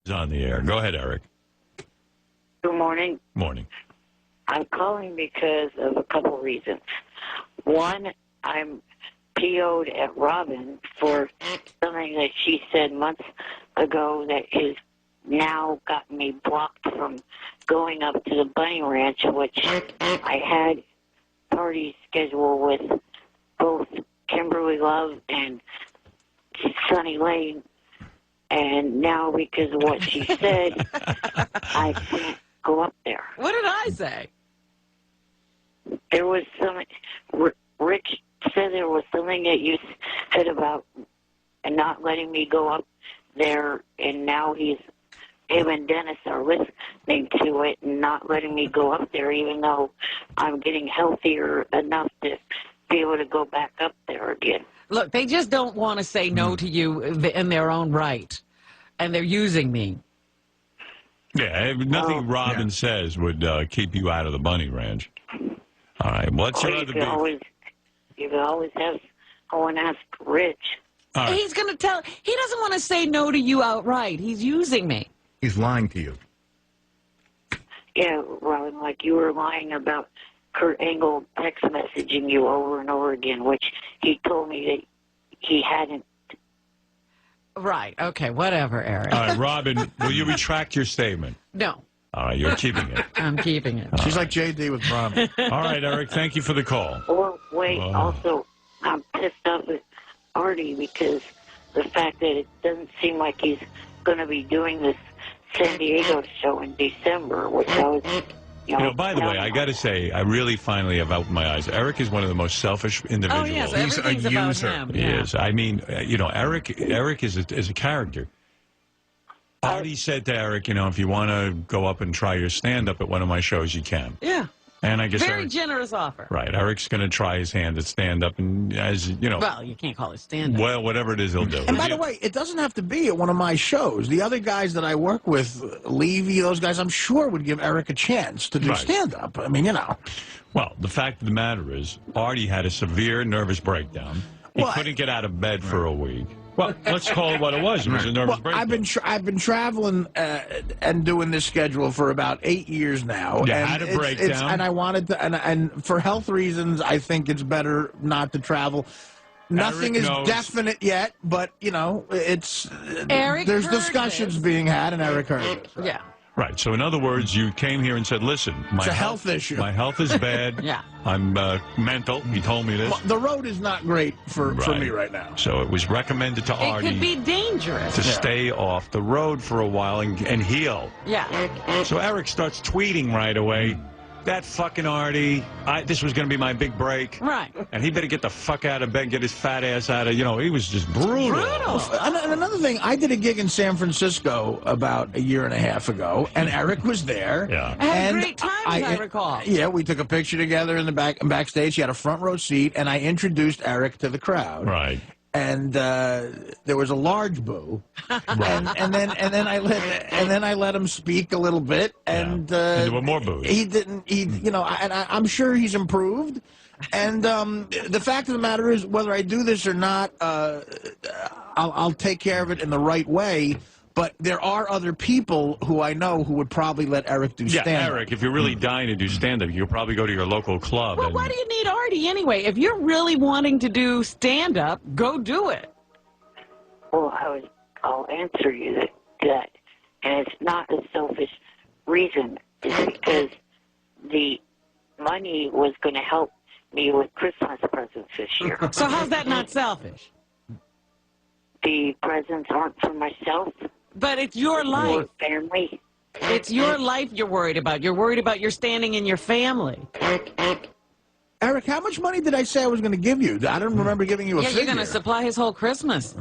On the air. Go ahead, Eric. Good morning. Morning. I'm calling because of a couple reasons. One, I'm PO'd at Robin for something that she said months ago that has now gotten me blocked from going up to the Bunny Ranch, which I had parties scheduled with both Kimberly Love and Sunny Lane. And now, because of what she said, I can't go up there. What did I say? There was something. Rich said there was something that you said about not letting me go up there, and now him and Dennis are listening to it and not letting me go up there, even though I'm getting healthier enough to be able to go back up there again. Look, they just don't want to say no to you in their own right, and they're using me. Yeah, nothing Robin says would keep you out of the Bunny Ranch. All right, what's your other beef? You can always have someone ask Rich. Right. He's going to tell. He doesn't want to say no to you outright. He's using me. He's lying to you. Yeah, Robin, like you were lying about Kurt Angle text messaging you over and over again, which he told me that he hadn't. Right. Okay. Whatever, Eric. All right, Robin, will you retract your statement? No. All right, you're keeping it. I'm keeping it. She's like JD with Bronny. All right, Eric, thank you for the call. Or wait, also, I'm pissed off at Artie because the fact that it doesn't seem like he's going to be doing this San Diego show in December, which I was, by the way, I got to say, I really finally have opened my eyes. Eric is one of the most selfish individuals. Oh, yes, He's a everything's about user. him. He is. I mean, Eric is a character. Artie said to Eric, if you want to go up and try your stand-up at one of my shows, you can. Yeah. And I guess Very generous offer. Right. Eric's going to try his hand at stand-up, and as you know. Well, you can't call it stand-up. Well, whatever it is, he'll do. And by the way, it doesn't have to be at one of my shows. The other guys that I work with, Levy, those guys, I'm sure would give Eric a chance to do stand-up. I mean, Well, the fact of the matter is, Artie had a severe nervous breakdown. He couldn't get out of bed for a week. Well, let's call it what it was. It was a nervous breakdown. I've been traveling and doing this schedule for about 8 years now. You and had a breakdown. And I wanted to, and for health reasons, I think it's better not to travel. Nothing is definite yet, but it's there's discussions being had, and Eric heard it. So. Yeah. Right. So, in other words, you came here and said, listen, it's a health issue. My health is bad. Yeah. I'm mental. He told me this. Well, the road is not great for me right now. So it was recommended to Artie. It could be dangerous. To stay off the road for a while and heal. Yeah. So Eric starts tweeting right away. That fucking Artie, this was going to be my big break. Right. And he better get the fuck out of bed, get his fat ass out of, he was just brutal. And another thing, I did a gig in San Francisco about a year and a half ago, and Eric was there. Yeah. I had a great time, as I recall. Yeah, we took a picture together in the backstage. He had a front row seat, and I introduced Eric to the crowd. Right. And there was a large boo, and then I let him speak a little bit, and there were more boos. I'm sure he's improved. And the fact of the matter is, whether I do this or not, I'll take care of it in the right way. But there are other people who I know who would probably let Eric do stand-up. Yeah, Eric, if you're really dying to do stand-up, you'll probably go to your local club. Well, why do you need Artie anyway? If you're really wanting to do stand-up, go do it. Well, I'll answer you that, and it's not a selfish reason. It's because the money was going to help me with Christmas presents this year. So how's that not selfish? The presents aren't for myself. But it's your life. Your family. It's your life you're worried about. You're worried about your standing in your family. Eric, how much money did I say I was going to give you? I don't remember giving you a figure. Yeah, you're going to supply his whole Christmas.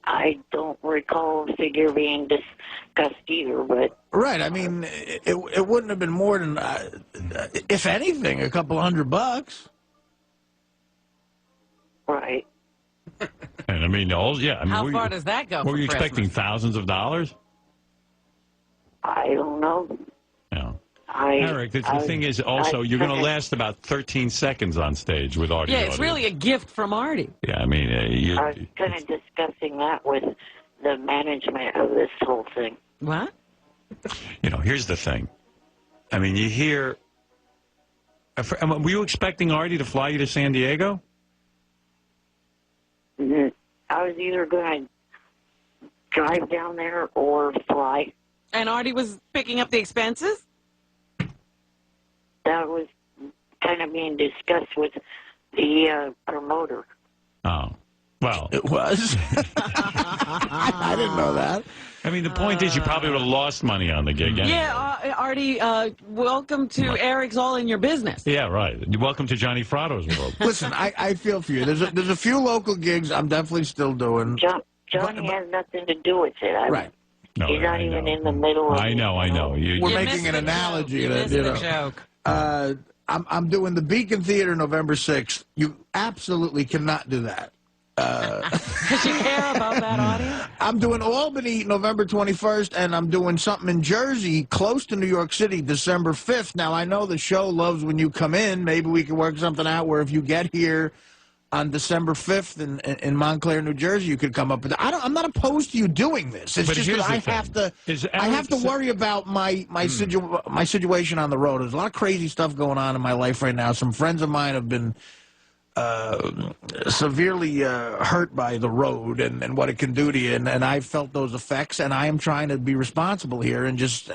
I don't recall a figure being discussed either, but... Right, I mean, it wouldn't have been more than, if anything, a couple $100. Right. And I mean, how far does that go? Were you Christmas? expecting thousands of dollars? I don't know. No. Eric, the thing is also, you're going to last about 13 seconds on stage with Artie. Yeah, it's really a gift from Artie. Yeah, I mean, I was kind of discussing that with the management of this whole thing. What? Here's the thing. I mean, you hear... Were you expecting Artie to fly you to San Diego? I was either going to drive down there or fly. And Artie was picking up the expenses? That was kind of being discussed with the promoter. Oh. Well. It was? I didn't know that. I mean, the point is you probably would have lost money on the gig. Anyway. Yeah, Artie, welcome to Eric's All in Your Business. Yeah, right. Welcome to Johnny Fratto's world. Listen, I feel for you. There's a few local gigs I'm definitely still doing. Johnny has nothing to do with it. Right. No, He's not even in the middle of it. I know. We're making an analogy. You missed the joke. I'm doing the Beacon Theater November 6th. You absolutely cannot do that. Does you care about that audience? I'm doing Albany November 21st, and I'm doing something in Jersey, close to New York City, December 5th. Now, I know the show loves when you come in. Maybe we can work something out where if you get here on December 5th in Montclair, New Jersey, you could come up with it. I'm not opposed to you doing this. It's just that I have to worry about my situation on the road. There's a lot of crazy stuff going on in my life right now. Some friends of mine have been severely hurt by the road and what it can do to you, and I felt those effects, and I am trying to be responsible here and just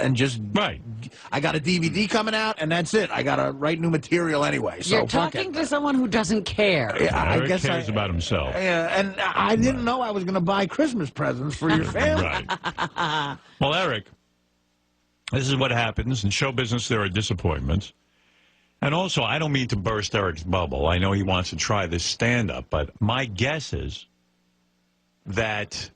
right. I got a DVD coming out, and that's it. I got to write new material anyway. So you're talking to someone who doesn't care. Yeah, I Eric guess cares about himself. Yeah, and I didn't know I was going to buy Christmas presents for your family. Right. Well, Eric, this is what happens in show business. There are disappointments. And also, I don't mean to burst Eric's bubble. I know he wants to try this stand-up, but my guess is that,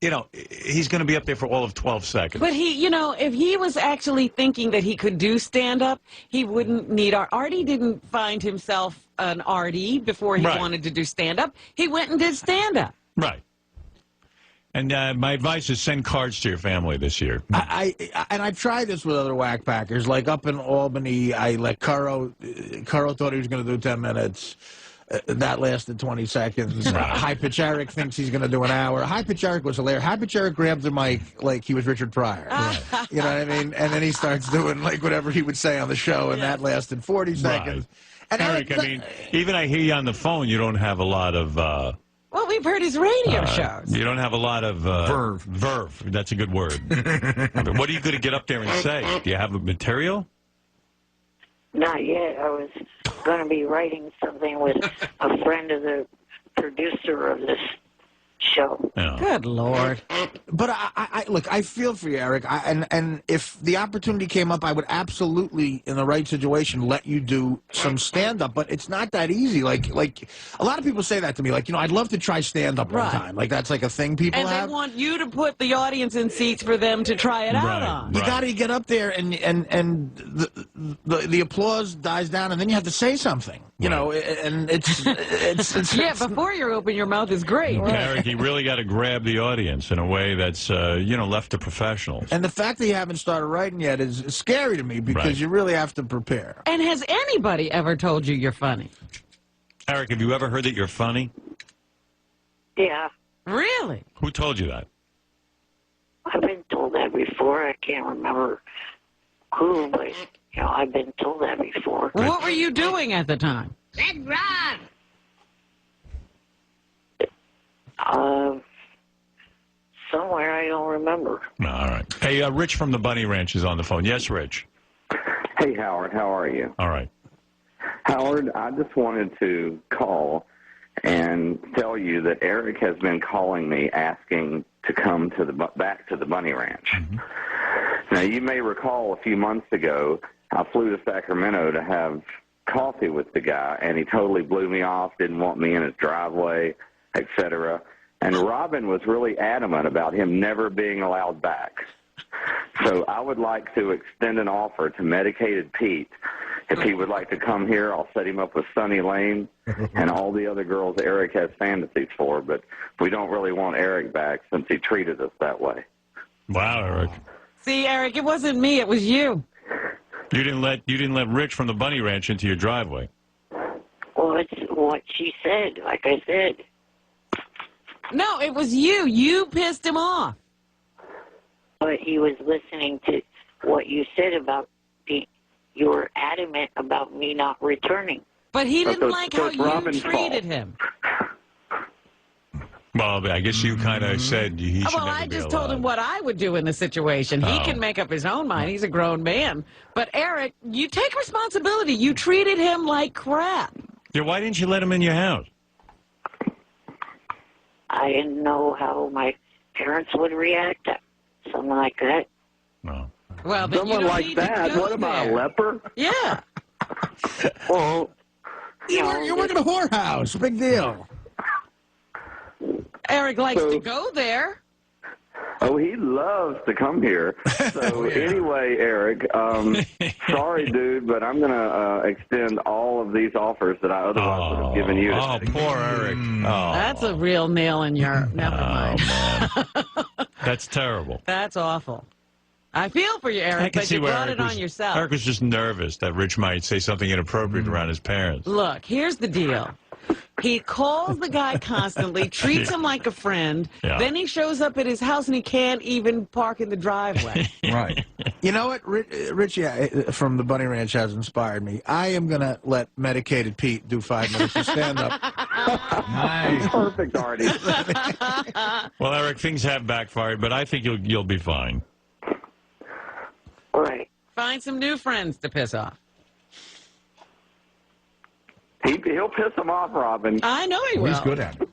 he's going to be up there for all of 12 seconds. But if he was actually thinking that he could do stand-up, he wouldn't need Artie didn't find himself an Artie before he wanted to do stand-up. He went and did stand-up. Right. And my advice is send cards to your family this year. I tried this with other whack packers. Like up in Albany, I let Curro thought he was going to do 10 minutes. That lasted 20 seconds. High Pitch Eric thinks he's going to do an hour. High Pitch Eric was hilarious. High Pitch Eric grabbed the mic like he was Richard Pryor. You know what I mean? And then he starts doing like whatever he would say on the show, and that lasted 40 seconds. And Eric, I mean, even I hear you on the phone, you don't have a lot of... Well, we've heard his radio shows. You don't have a lot of... verve. Verve. That's a good word. What are you going to get up there and say? Do you have material? Not yet. I was going to be writing something with a friend of the producer of this show. Yeah. Good Lord. But I look, I feel for you, Eric. And if the opportunity came up, I would absolutely, in the right situation, let you do some stand-up. But it's not that easy. Like a lot of people say that to me. Like, I'd love to try stand-up one time. Like, that's like a thing people have. And they want you to put the audience in seats for them to try it out on. You got to get up there, and the applause dies down, and then you have to say something. You know, and it's yeah, before you open your mouth is great. Eric, you really got to grab the audience in a way that's, left to professionals. And the fact that you haven't started writing yet is scary to me because you really have to prepare. And has anybody ever told you you're funny? Eric, have you ever heard that you're funny? Yeah. Really? Who told you that? I've been told that before. I can't remember who, but, I've been told that before. What were you doing at the time? Red Ron! Somewhere, I don't remember. All right. Hey, Rich from the Bunny Ranch is on the phone. Yes, Rich. Hey, Howard. How are you? All right. Howard, I just wanted to call and tell you that Eric has been calling me asking to come to back to the Bunny Ranch. Mm-hmm. Now, you may recall a few months ago, I flew to Sacramento to have coffee with the guy, and he totally blew me off, didn't want me in his driveway, etc. And Robin was really adamant about him never being allowed back. So I would like to extend an offer to Medicated Pete. If he would like to come here, I'll set him up with Sunny Lane and all the other girls Eric has fantasies for, but we don't really want Eric back since he treated us that way. Wow, Eric. See, Eric, it wasn't me, it was you. You didn't let Rich from the Bunny Ranch into your driveway. Well, it's what she said, like I said. No, it was you. You pissed him off. But he was listening to what you said about you were adamant about me not returning. But he So- didn't like so how it's you Robin's treated fault. him. Well, I guess you kind of said he should Well, never I be just told him allowed. what I would do in the situation. He Oh. can make up his own mind. He's a grown man. But Eric, you take responsibility. You treated him like crap. Yeah, why didn't you let him in your house? I didn't know how my parents would react to something like that. No. Well, then you Someone don't like need that? to go What am I, a there. leper? Yeah. Well, You're working a whorehouse. Big deal. Eric likes So- to go there. Oh, he loves to come here. So anyway, Eric, sorry, dude, but I'm going to extend all of these offers that I otherwise would have given you. Oh, poor Eric. Oh, That's a real nail in your... Never mind. man. That's terrible. That's awful. I feel for you, I Eric, can but see you where brought Eric it was, on yourself. Eric was just nervous that Rich might say something inappropriate around his parents. Look, here's the deal. He calls the guy constantly, treats him like a friend. Yeah. Then he shows up at his house and he can't even park in the driveway. Right. You know what, Richie from the Bunny Ranch has inspired me. I am going to let Medicated Pete do 5 minutes of stand-up. Nice. Perfect, Artie. Well, Eric, things have backfired, but I think you'll be fine. right. Find some new friends to piss off. He'll piss him off, Robin. I know he will. He's good at it.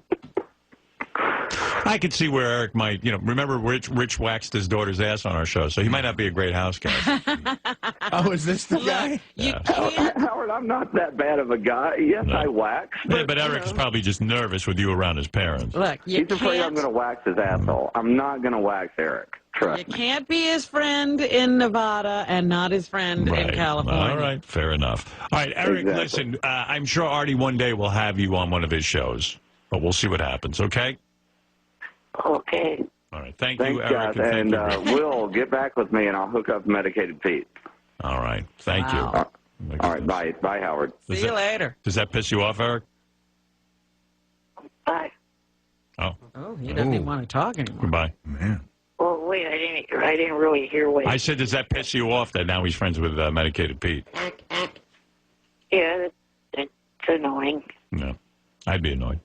I could see where Eric might, remember Rich waxed his daughter's ass on our show, so he might not be a great house guest. Oh, is this the guy? You Yeah. can't. Howard, I'm not that bad of a guy. Yes, No. I wax. Yeah, but Eric's probably just nervous with you around his parents. Look, you He's afraid I'm can't. going to wax his asshole. I'm not going to wax Eric. You Trust me. can't be his friend in Nevada and not his friend in California. All right, fair enough. All right, Eric, Exactly. listen, I'm sure Artie one day will have you on one of his shows, but we'll see what happens, okay? Okay. All right, thank Thanks, you, Eric. guys. Thank And you, Rich. Will, get back with me, and I'll hook up Medicated Pete. All right, thank Wow. you. All right, bye. Bye, Howard. Does See you that- later. Does that piss you off, Eric? Bye. Oh, Oh, he doesn't even want to talk anymore. goodbye. Man. Well, wait, I didn't really hear what. I said, does that piss you off that now he's friends with Medicated Pete? Yeah, that's annoying. No, I'd be annoyed.